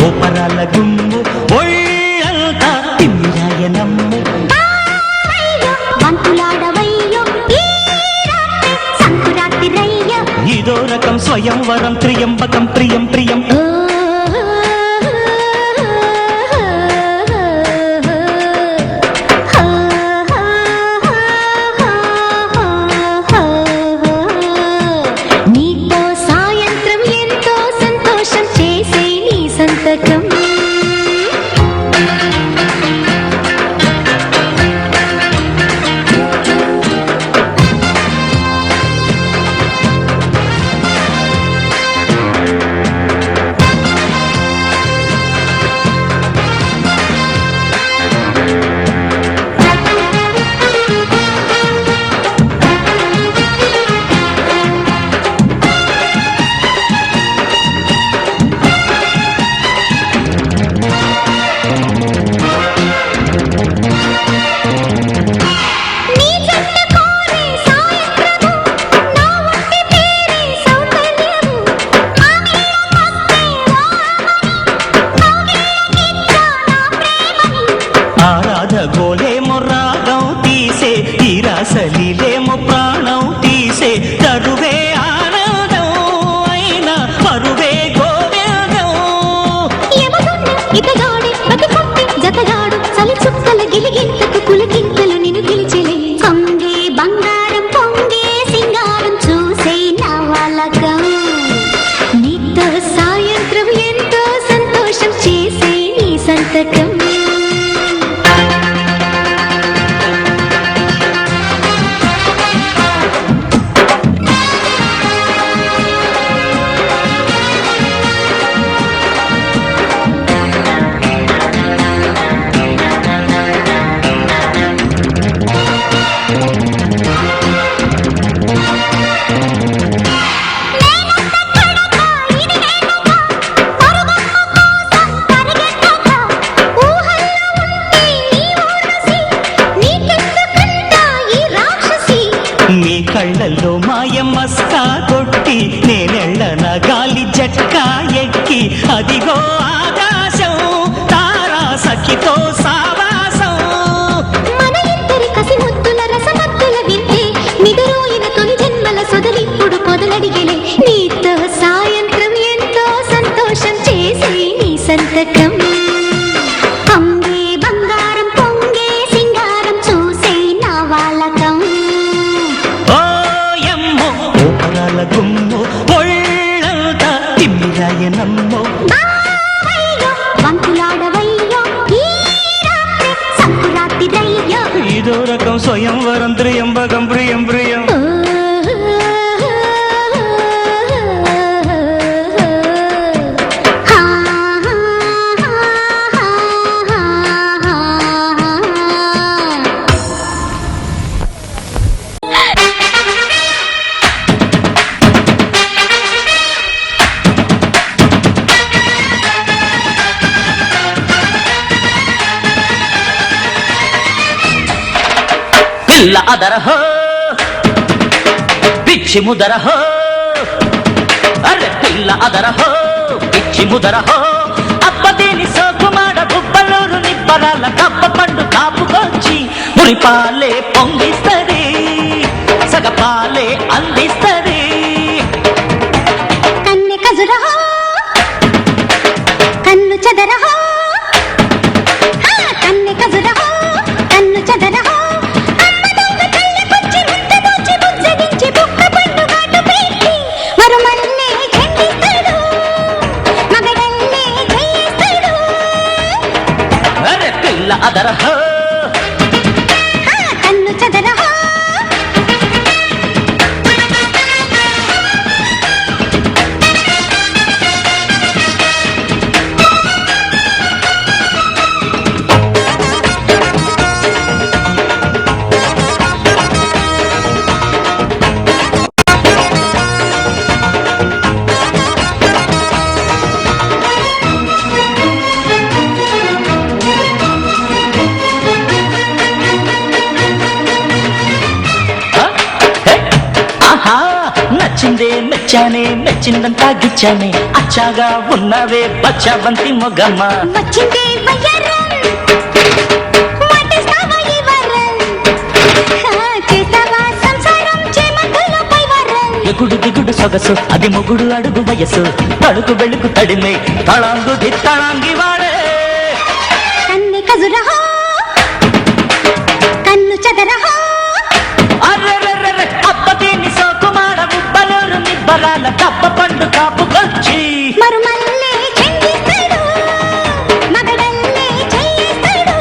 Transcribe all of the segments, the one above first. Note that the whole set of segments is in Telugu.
ఓపరాల గుమ్ము ఒళ్ళంతా తిమ్మిరాయనమ్ము వంతులాడవయ్యో సంకురాత్రి రయ్య ఇదో రకం స్వయంవరం త్రియంబకం ప్రియం ప్రియం నీతో సాయంత్రం ఎంతో సంతోషం చేసే నీ సంతకం గోలేమో రాగం తీసే తీరాసలీలేమో ప్రాణం తీసే తరువే ఆనందం అయినా పరువే గోవిందం ఇతగాడే బతికొట్టి జతగాడు చలి చుక్కల గిలిగింతకు పులకింతలు నిన్ను పిలిచెలే కొంగే బంగారం పొంగే సింగారం చూసే నా వాళ్ళకం నీతో సాయంత్రం ఎంతో సంతోషం చేసే నీ సంతకం నీ కళ్ళల్లో మాయమ్మస్కా కొట్టి నేనెళ్ళన గాలి జట్కా ఎక్కి అదిగో ఆకాశం తారా సఖితో సావాసం మన ఇద్దరి కసి ముద్దుల రసమత్తుల వింటే నిదురోయిన తొలి జన్మల సొదలిప్పుడు మొదలడిగలే నీతో సాయంత్రం ఎంతో సంతోషం చేసే నీ సంతకం పొంగే బంగారం పొంగే సింగారం చూసే నా వాళ్ళకం ఓపరాల గుమ్ము ఒళ్ళంతా తిమ్మిరాయనమ్ము వంతులాడవయ్యో సంకురాత్రి రయ్య ఇదో రకం స్వయంవరం త్రియంబకం ప్రియం ప్రియం పిల్ల అదరహో పిచ్చి ముదరహో అరే పిల్ల అదరహో పిచ్చి ముదరహో అప్పదేని సోకుమాడ గుబ్బలూరు నిబ్బరాల కప్ప పండు కాపుకొచ్చి మురిపాలే పొంగిస్తది సగపాలే అందిస్తది కన్నె కజురహో కన్ను చదరహో కన్నె కజురహో కన్ను చదరహో అదరహో కన్ను చదరహో మెచ్చానే మెచ్చిందంతా గిచ్చానే అచ్చాగా ఉన్నవే బచ్చాబంతి మొగమ్మ వచ్చిందే వయ్యారం వాటేస్తావా ఈ వారం చేస్తావా సంసారం చేమంతులో పై వారం ఎగుడు దిగుడు సొగసు అది మొగుడు అడుగు వయసు తడుకు బెళుకు తడిమే తళాంగు దిత్తళాంగి వాడే కన్ను కజురహో కన్ను చదరహో అర్రెర్రెర్రె అప్పతీని సోకుమార ఉబ్బలూరు నిబ్బరాల కప్ప పండు కాపుకొచ్చి మరుమల్లే చెంగిస్తాడు మగడల్లే చేయిస్తాడు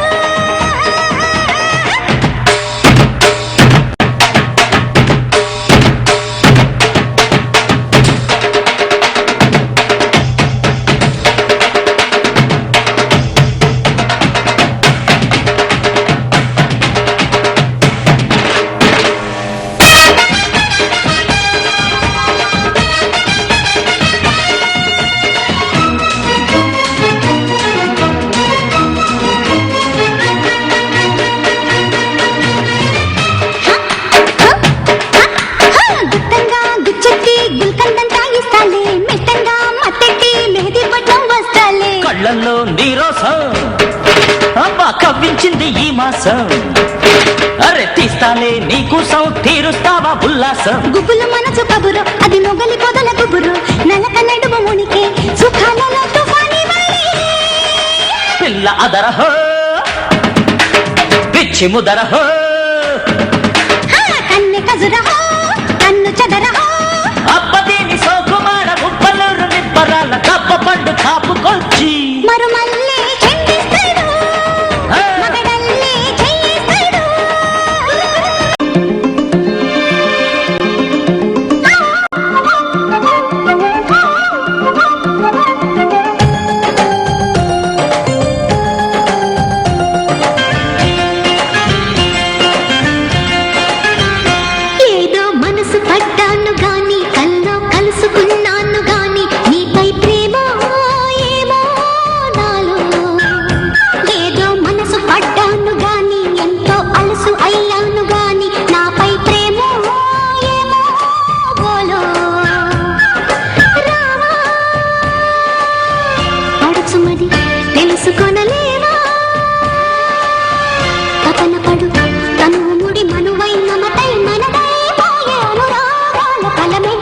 గుత్తంగా గుచ్చెట్టి గుల్కందంతా ఇస్తాలే మెట్టంగా మత్తెట్టి మెహదీ పట్నం వస్తాలే కళ్ళల్లో నీరోసం అబ్బా కవ్వించింది ఈ మాసం అరే తీస్తాలే నీకోసం తీరుస్తావా ఉల్లాసం గుబులు మనసు కబురు అది మొగలి పొదల గుబురు నలక నడుము మునికే సుఖాలలో తుఫాని వాలి పిల్ల అదరహో పిచ్చి ముదరహో కన్నె కజురహో కన్ను చదరహో అప్పతీని సోకుమార ఉబ్బలూరు నిబ్బరాల కప్ప పండు కాపుకొచ్చి మరుమల్లే చెంగిస్తాడు మగడల్లే చేయిస్తాడు ఏదో మనసు పడ్డాను గాని కల్లో కలుసుకున్నాను గాని నీపై ప్రేమ ఏమో నాలో ఏదో మనసు పడ్డాను గాని ఎంతో అలసు అయ్యాను గాని నాపై ప్రేమ ఏమో బోలో రావా పడుచుమది తెలుసుకొనలేవా తపన పడు తను ముడి మనువై మమతై మనదై పోయే అనురాగాల ఫలమే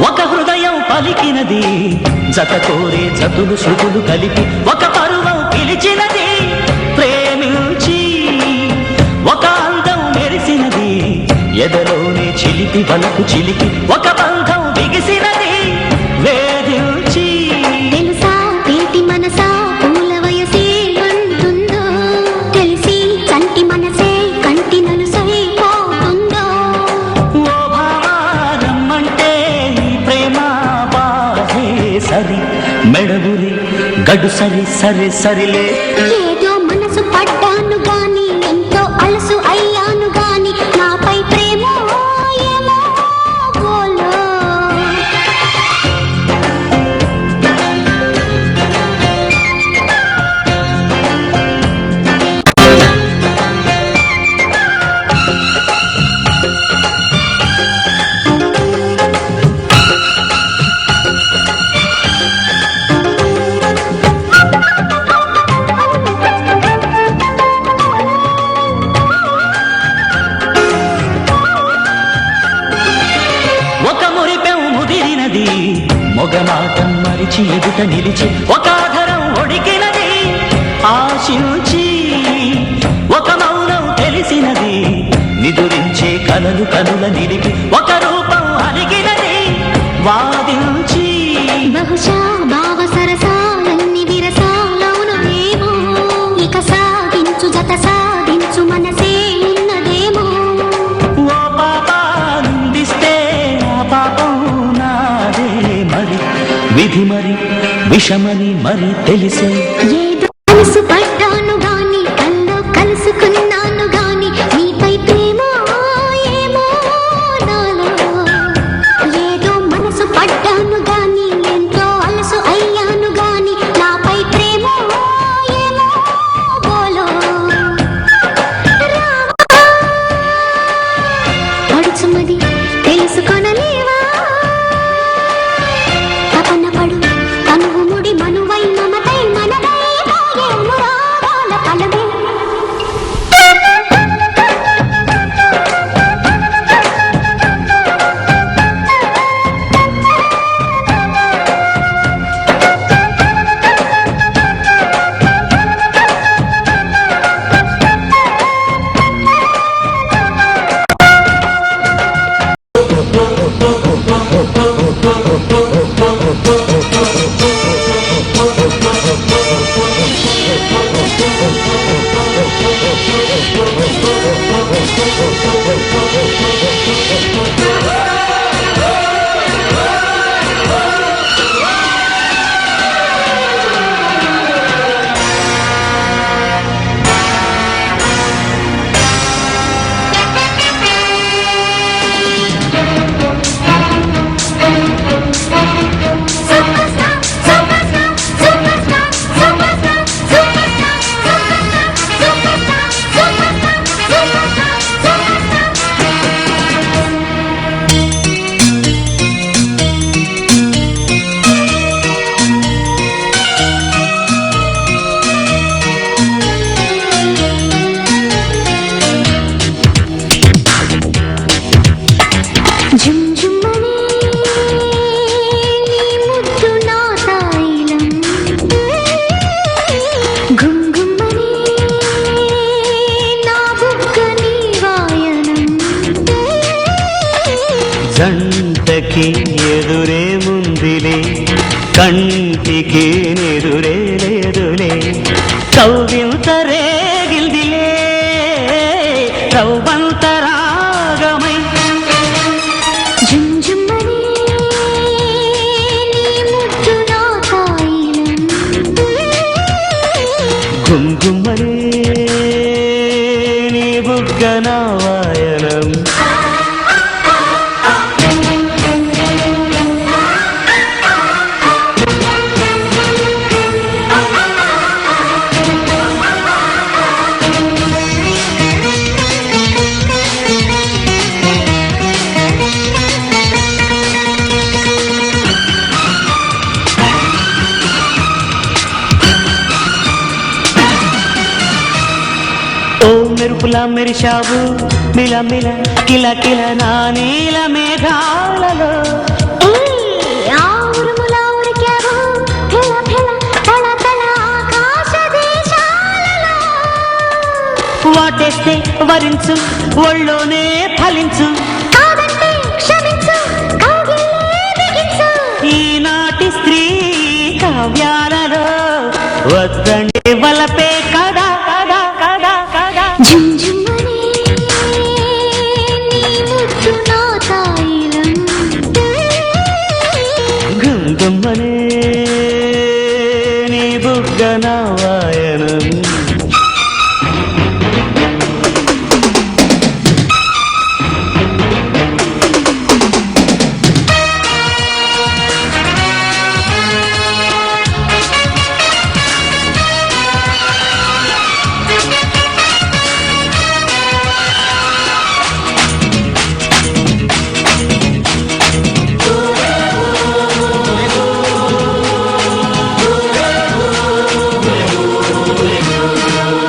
ఒక హృదయం పలికినది జత కోరే జతులు శృతులు కలిపి ఒక పరువం పిలిచినది ప్రేమించి ఒక అందం మెరిసినది ఎదలోనే చిలిపి వలకు చిలికి ఒక బంధం బిగిసినది వేధించి తెలుసా తేటి మనసా పూల వయసే అంటుందో తెలిసి చంటి మనసే కంటి నలుసై పోతుందో ఓ భావా రమ్మంటే ఈ ప్రేమ బాధే సరి మెడగురి గడు సరి సరి సరిలే ఏదో మనసు పడ్డాను గాని ఎంతో అలసు అయ్యాను గాని నాపై ప్రేమ ఏమో బోలో ఒక మురిపెం ముదిరినది మొగమాటం మరిచి ఎదుట నిలిచి ఒక ఆధరం ఒడికినది ఆశించి ఒక మౌనం తెలిసినది నిదురించే కలలు కనుల నిలిపి ఒక రూపం అలిగినది వాదించి బహుశా భావ సరసాలన్ని విరసాలవును ఏమో ఇక సాగించు జత సాగించు మనసే ఉన్నదేమో ఓ పాప నిందిస్తే ఆ పాపం నాదే మరి విషమని మరి తెలిసే ఏదో మనసు పడ్డాను గాని కల్లో కలుసుకున్నాను గాని నీపై ప్రేమ ఏమో నాలో ఏదో మనసు పడ్డాను గాని ఎంతో అలసు అయ్యాను గాని నాపై ప్రేమ ఏమో బోలో పడుచుమది తెలుసుకొనలేవా తపన పడు తనువు ముడి మనువై మమతై మనదై పోయేను రాగాల పలవే జుంజుమని నీ ముద్దు నా తాయిలం గుంగుమని నా బుగ్గ నీ వాయనం జంటకి ఎదురే ముందిలే కంటికి ఎదురే లేదులే కౌవింత రేగిల్దిలే కౌవంత రాగమై జుంజుమని నీ ముద్దు నా తాయిలం గుంగుమనే నీ బుగ్గన వాయనం ఓ మెరుపులా మెరిశావు మిల మిల కిల కిల నా నీల మేఘాలలో ఆ ఉరుములా ఉరికావు ఫెల ఫెల తల తల ఆకాశ దేశాలలో వాటేస్తే వరించు ఒళ్ళోనే ఫలించు కాదంటే క్షమించు కౌగిల్లే బిగించు ఈనాటి స్త్రీ కావ్యాలలో వద్దండి వలపే కదా కదా కదా కదా జుంజుమని నీ ముద్దు నా తాయిలం గుంగుమ్మనే నీ బుగ్గన వాయనం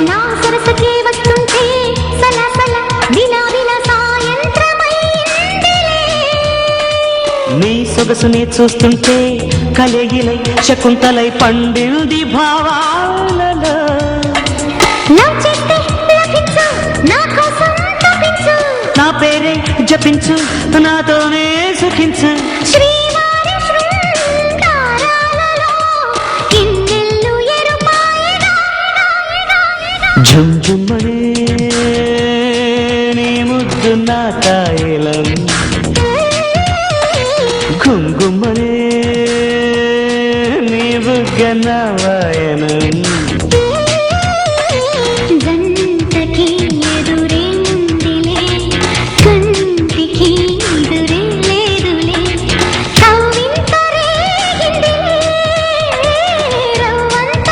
నా సరసకే వస్తుంటే సలసల విలా విలా సాయంత్రమైందిలే నీ సొగసుని చూస్తుంటే కలగిలై శకుంతలై పండింది భావాలలో లవ్ చేస్తే లభించు నా కోసం తప్పించు నా పేరే జపించు నాతోనే సుఖించు శ్రీవారి శృంగారాలలో ఇన్నెల్లు ఎరుపాయగా ఝుంఝుమ్మనే నీ ముద్దు నా తాయిలం గుంగుమ్మనే నీ బుగ్గ నా వాయనం జంటకి ఎదురేందిలే కంటికి ఎదురే లేదులే కవ్వింత రేగిందిలే రవ్వంత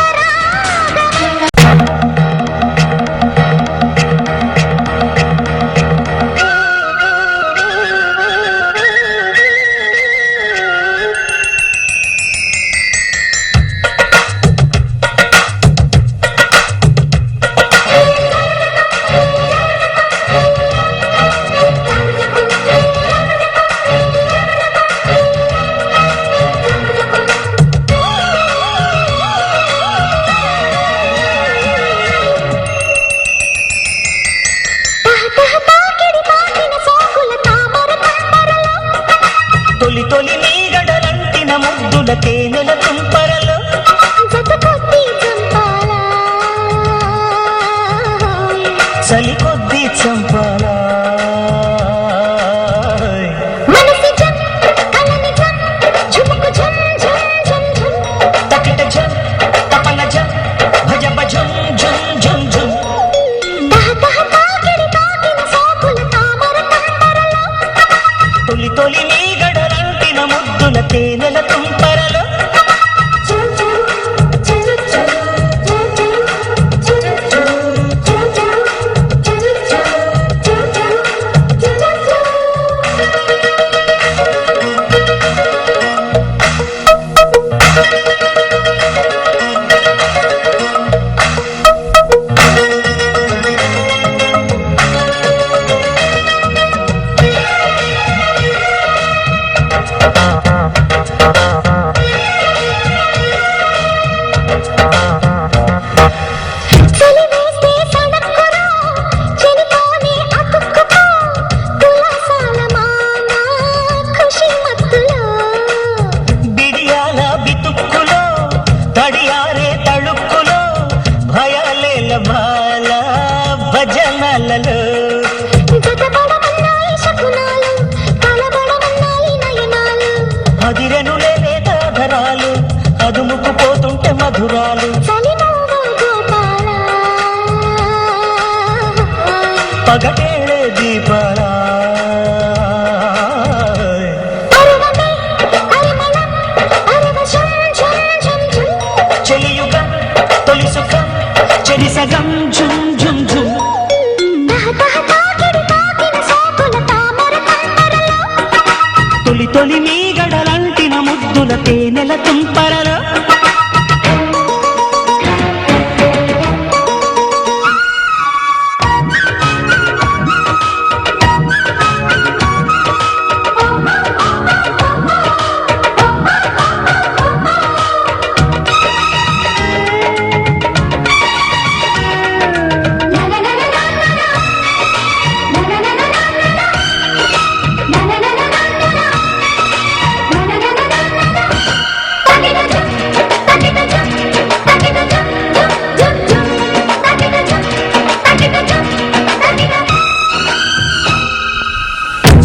తొలి తొలి నీగడలంటిన ముద్దుల తేనెల తుంపరలో చలి కొద్దీ చంపాలా తకిట జం తపన జం భజ భజం జం జం జం తొలి తొలి నీగడలంటిన ముద్దుల తేనెల తుంపరలో బిడియాల బితుక్కులో తడియారే తళుక్కులో భయాలేల బాల భజనలలో అదిరెనులే వేదాధరాలు అదుముకు పోతుంటే మధురాలు పగటేళే దీపాల చెలియుగం తొలి సుఖం చెలి సగం ఝుం ఝుం ఝుం తొలి తొలి మీగడలంటిన ముద్దుల తేనెల తుంపరలో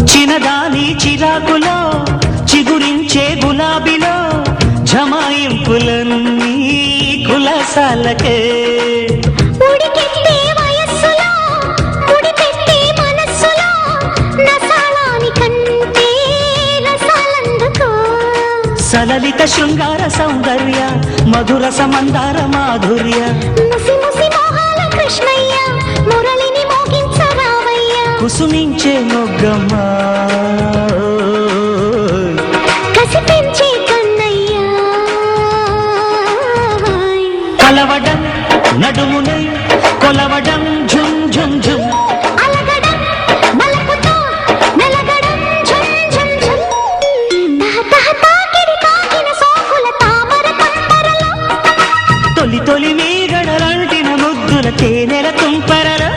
చిన్నదాని చిరాకులో చిగురించే గులాబీలో జమాయింపులన్నీ కులసాలకే సలలిత శృంగార సౌందర్య మధుర సమందార మాధుర్య కృష్ణయ్య మురళిని మోగించరావయ్య కుసుమించే మొగ్గమ్మ కసి పెంచే కన్నయ్య కలవడం నడుమునై కొలవడం ఝుం ఝుం ఝుం అలగడం బలపుతో నలగడం ఝుం ఝుం ఝుం తాకిడి తాకిన సోకుల తామర తంపరలో తొలి తొలి మీగడలంటిన ముద్దుల తేనెల తుంపరలో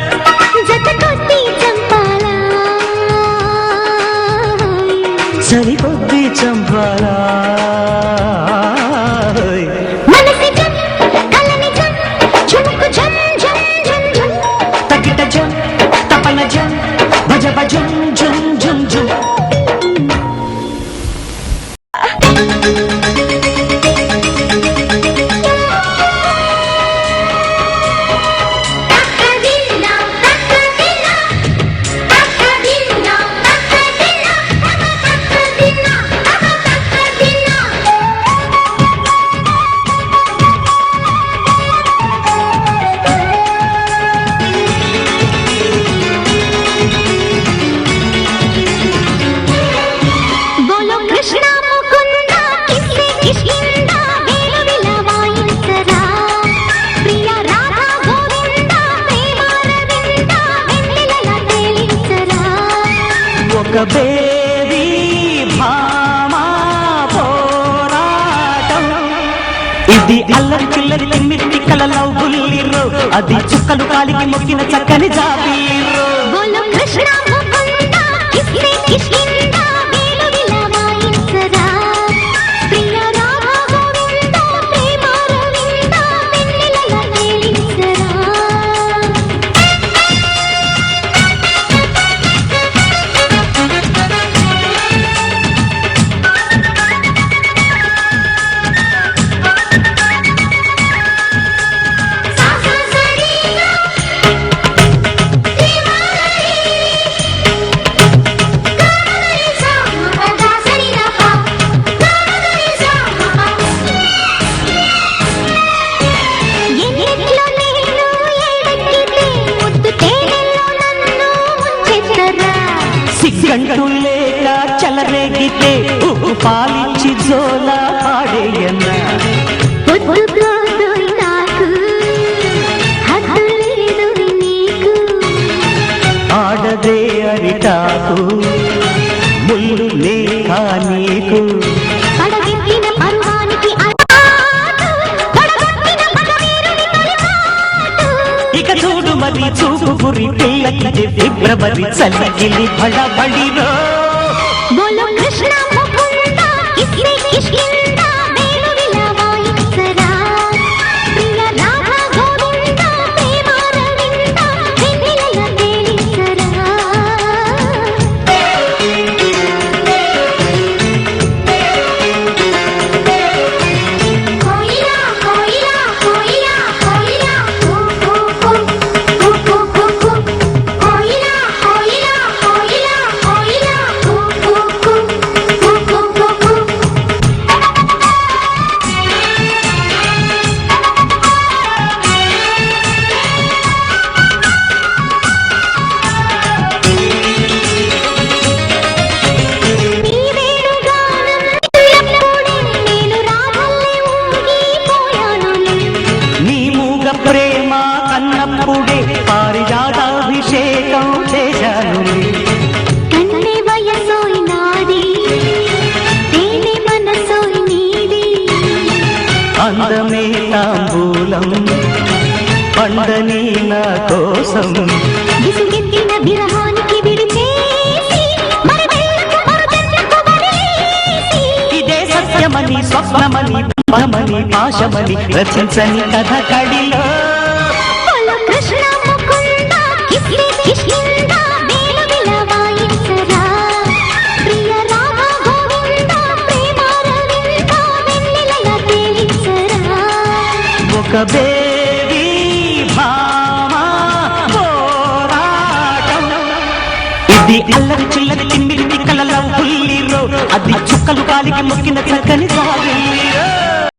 జత కొద్ది చంపాలా చలి కొద్దీ చంపాలా మనసి జం కలని జం ఝుముకు జం జం జం జం తకిట జం తపన జం భజ భజం జుం జుం జుం బేబీ భామా పోరాటం ఇది అల్లరి చిల్లరి తిమ్మిటి కలలో బుల్లిరో అది చుక్కలు కాలికి మొక్కిన చక్కని జాబీరో బోలో కృష్ణ ముకుంద కిస్నే కిష్కింద వేణువిలా వాయించరా ప్రియ రామ గోవింద ప్రేమ రవింద వెన్నెలలా తేలించరా సిగ్గంటూ లేక చలరేగితే పాలించి జోల పాడేయన్న ఆడదే అరిటాకు ముళ్ళు లేక నీకు ఇక చూడు మరి చూపు గురి పిల్లకి ఫిబ్రవరి చల్లగిలి బడబడిరో బోలో కృష్ణ ముకుంద కిస్నే కిష్కింద వేణువిలా వాయించరా ప్రియ రామ గోవింద ప్రేమ రవింద వెన్నెలలా తేలించరా కోయిలా కోయిలా కోయిలా కోయిలా కూ కూ కూ కూ కూ కూ కోయిలా కోయిలా కోయిలా కోయిలా కూ కూ కూ కూ కూ కూ కూ నీ వేణుగానం ఎల్లప్పుడే నేను రాగల్లే ఊగిపోయానులే నీ మూగ ప్రేమ కన్నప్పుడే పారిజాతాభిషేకం చేశాను కన్నే వయసోయ్ నాది తేనె మనసోయ్ నీది అందమే తాంబూలం పండని నా కోసం విసుగెత్తిన విరహానికి విడిచేసి మరి వెళ్ళకు మరుజన్మకు వదిలేసి ఇదే సత్యమని స్వప్నమని బ్రహ్మమని పాశమని రచించని కథ కడిలో బోలో కృష్ణ ముకుంద కిస్నే కిష్కింద వేణువిలా వాయించరా ప్రియ రామ గోవింద ప్రేమ రవింద వెన్నెలలా తేలించరా ఒక బేబీ భామా పోరాటం ఇది అల్లరి చిల్లరి తిమ్మిటి కలలో బుల్లిరో అది చుక్కలు కాలికి మొక్కిన చక్కని జాబిల్లి